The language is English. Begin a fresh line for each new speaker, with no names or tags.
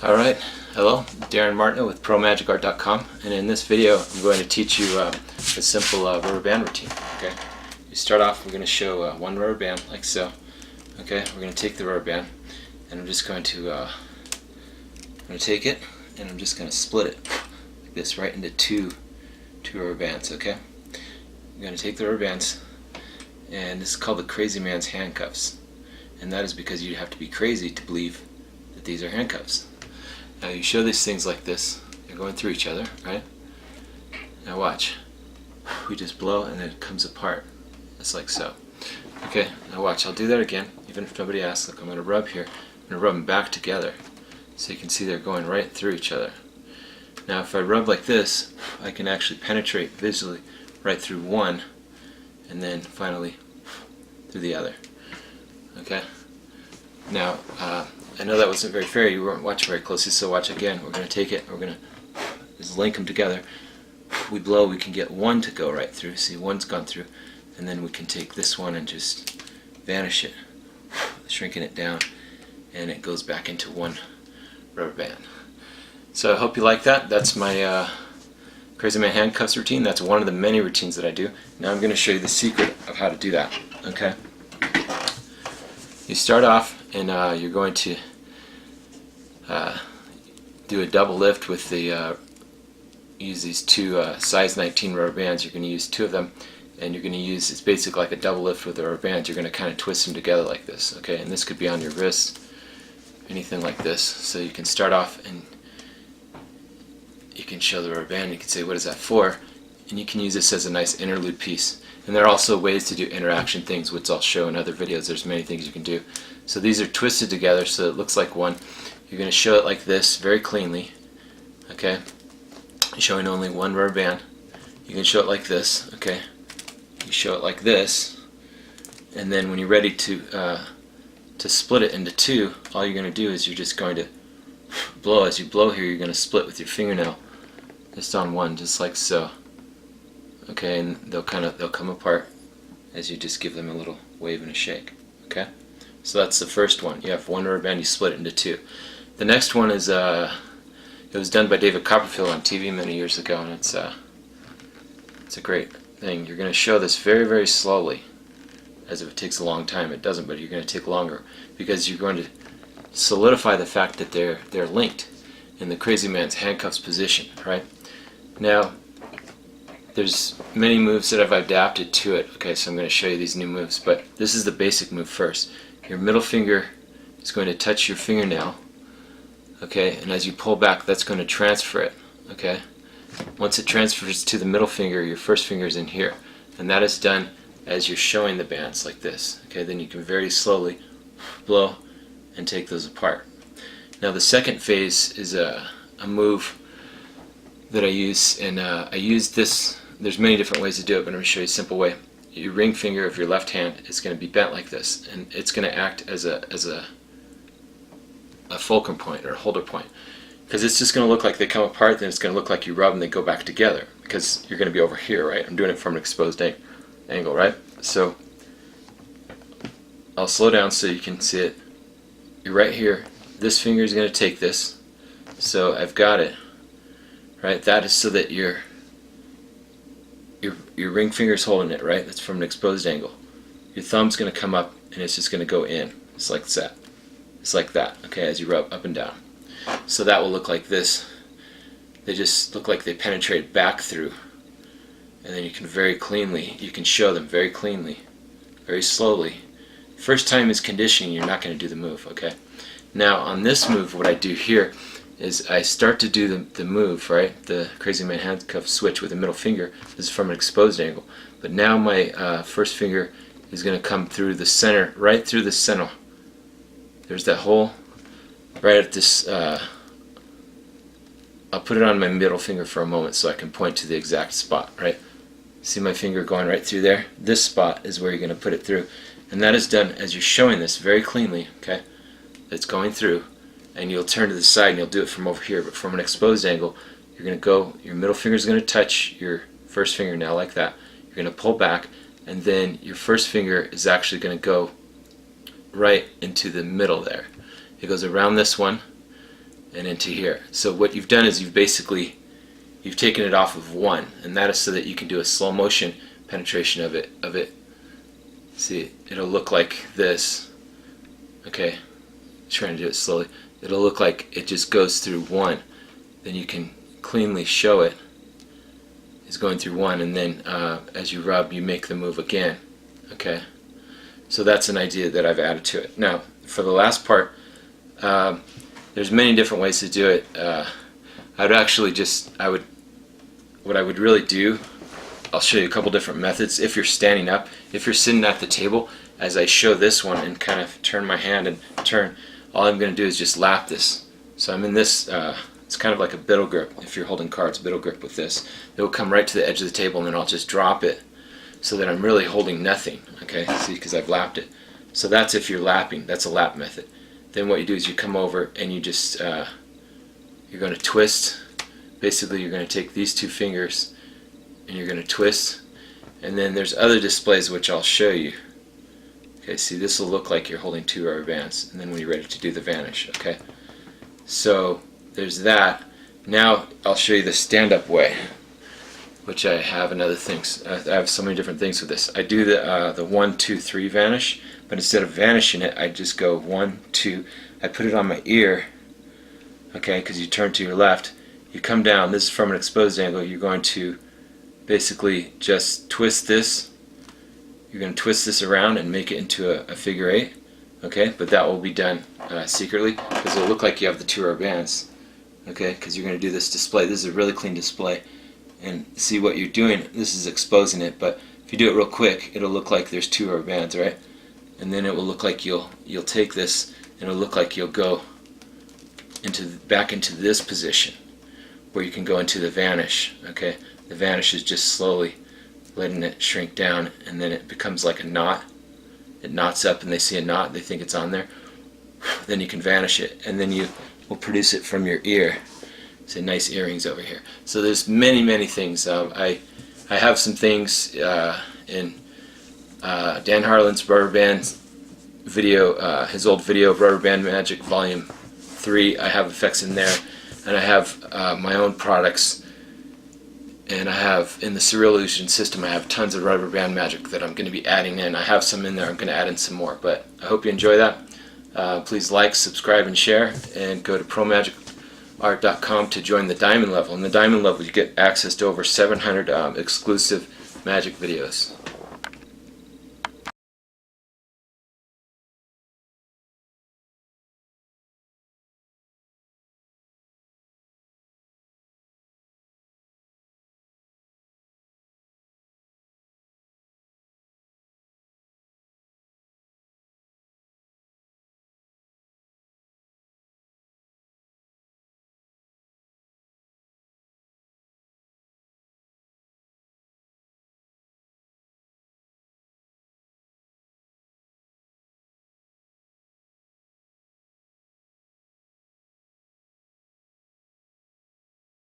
Alright, hello, Darin Martineau with ProMagicArt.com, and in this video I'm going to teach you a simple rubber band routine. Okay, you start off, we're going to show one rubber band like so. Okay, we're going to take the rubber band and I'm just going to take it and I'm just going to split it like this right into two rubber bands. Okay, I'm going to take the rubber bands, and this is called the crazy man's handcuffs, and that is because you have to be crazy to believe that these are handcuffs. Now you show these things like this, they're going through each other, right? Now watch. We just blow and it comes apart. It's like so. Okay, now watch, I'll do that again, even if nobody asks. Look, I'm going to rub here. I'm going to rub them back together so you can see they're going right through each other. Now if I rub like this, I can actually penetrate visually right through one and then finally through the other. Okay? Now, I know that wasn't very fair, you weren't watching very closely, so watch again. We're going to take it, we're going to just link them together. We blow, we can get one to go right through. See, one's gone through. And then we can take this one and just vanish it, shrinking it down, and it goes back into one rubber band. So I hope you like that. That's my Crazy Man Handcuffs routine. That's one of the many routines that I do. Now I'm going to show you the secret of how to do that. Okay? You start off and you're going to do a double lift with the use these two size 19 rubber bands. You're going to use two of them, and you're going to use, it's basically like a double lift with the rubber bands. You're going to kind of twist them together like this. Okay, and this could be on your wrist, anything like this. So you can start off and you can show the rubber band. You can say, what is that for? And you can use this as a nice interlude piece. And there are also ways to do interaction things, which I'll show in other videos. There's many things you can do. So these are twisted together so it looks like one. You're going to show it like this very cleanly. Okay? Showing only one rubber band. You can show it like this. Okay? You show it like this. And then when you're ready to split it into two, all you're going to do is you're just going to blow. As you blow here, you're going to split with your fingernail just on one, just like so. Okay, and they'll come apart as you just give them a little wave and a shake. Okay, so that's the first one. You have one rubber band, you split it into two. The next one is it was done by David Copperfield on TV many years ago, and it's a great thing. You're going to show this very, very slowly, as if it takes a long time. It doesn't, but you're going to take longer because you're going to solidify the fact that they're linked in the crazy man's handcuffs position. Right now, there's many moves that I've adapted to it. Okay, so I'm going to show you these new moves, but this is the basic move first. Your middle finger is going to touch your fingernail, okay, and as you pull back, that's going to transfer it. Okay, once it transfers to the middle finger, your first finger is in here, and that is done as you're showing the bands like this. Okay, then you can very slowly blow and take those apart. Now the second phase is a move that I use, and I use this. There's many different ways to do it, but I'm going to show you a simple way. Your ring finger of your left hand is going to be bent like this, and it's going to act as a fulcrum point or a holder point, because it's just going to look like they come apart, then it's going to look like you rub and they go back together, because you're going to be over here, right? I'm doing it from an exposed angle, right? So I'll slow down so you can see it. You're right here. This finger is going to take this, so I've got it, right? That is so that your ring finger is holding it, right? That's from an exposed angle. Your thumb's going to come up and it's just going to go in. It's like that. It's like that, okay, as you rub up and down. So that will look like this. They just look like they penetrate back through. And then you can very cleanly, you can show them very cleanly, very slowly. First time is conditioning, you're not going to do the move, okay? Now on this move, what I do here is I start to do the move, right? The crazy man handcuff switch with the middle finger. This is from an exposed angle. But now my first finger is going to come through the center, right through the center. There's that hole right at this. I'll put it on my middle finger for a moment so I can point to the exact spot, right? See my finger going right through there? This spot is where you're going to put it through. And that is done as you're showing this very cleanly, okay? It's going through. And you'll turn to the side and you'll do it from over here, but from an exposed angle, you're going to go, your middle finger is going to touch your first fingernail like that. You're going to pull back, and then your first finger is actually going to go right into the middle there. It goes around this one, and into here. So what you've done is you've taken it off of 1, and that is so that you can do a slow motion penetration of it. See, it'll look like this. Okay, trying to do it slowly. It'll look like it just goes through 1. Then you can cleanly show it is going through 1, and then as you rub, you make the move again. Okay, so that's an idea that I've added to it. Now, for the last part, there's many different ways to do it. What I would really do, I'll show you a couple different methods. If you're standing up, if you're sitting at the table, as I show this one and kind of turn my hand and turn, all I'm going to do is just lap this. So I'm in this, it's kind of like a biddle grip. If you're holding cards, biddle grip with this. It will come right to the edge of the table, and then I'll just drop it so that I'm really holding nothing. Okay, see, because I've lapped it. So that's if you're lapping. That's a lap method. Then what you do is you come over and you just, you're going to twist. Basically, you're going to take these 2 fingers and you're going to twist. And then there's other displays which I'll show you. Okay, see, this will look like you're holding 2 rubber bands, and then when you're ready to do the vanish. Okay, so there's that. Now I'll show you the stand-up way, which I have in other things. I have so many different things with this. I do the 1, 2, 3 vanish, but instead of vanishing it, I just go 1, 2. I put it on my ear. Okay, because you turn to your left. You come down. This is from an exposed angle. You're going to basically just twist this. You're going to twist this around and make it into a figure 8. Okay, but that will be done secretly, because it'll look like you have the 2 rubber bands. Okay, because you're going to do this display. This is a really clean display. And see what you're doing. This is exposing it, but if you do it real quick, it'll look like there's 2 rubber bands, right? And then it will look like you'll take this, and it'll look like you'll go back into this position, where you can go into the vanish. Okay, the vanish is just slowly letting it shrink down, and then it becomes like a knot. It knots up, and they see a knot, they think it's on there. Then you can vanish it, and then you will produce it from your ear. See, nice earrings over here. So there's many things. I have some things in Dan Harlan's rubber band video, his old video, Rubber Band Magic Volume 3. I have effects in there, and I have my own products, and I have in the Surreal Illusion system, I have tons of rubber band magic that I'm going to be adding in. I have some in there. I'm going to add in some more, but I hope you enjoy that. Please like, subscribe, and share, and go to promagicart.com to join the Diamond level. In the Diamond level, you get access to over 700 exclusive magic videos.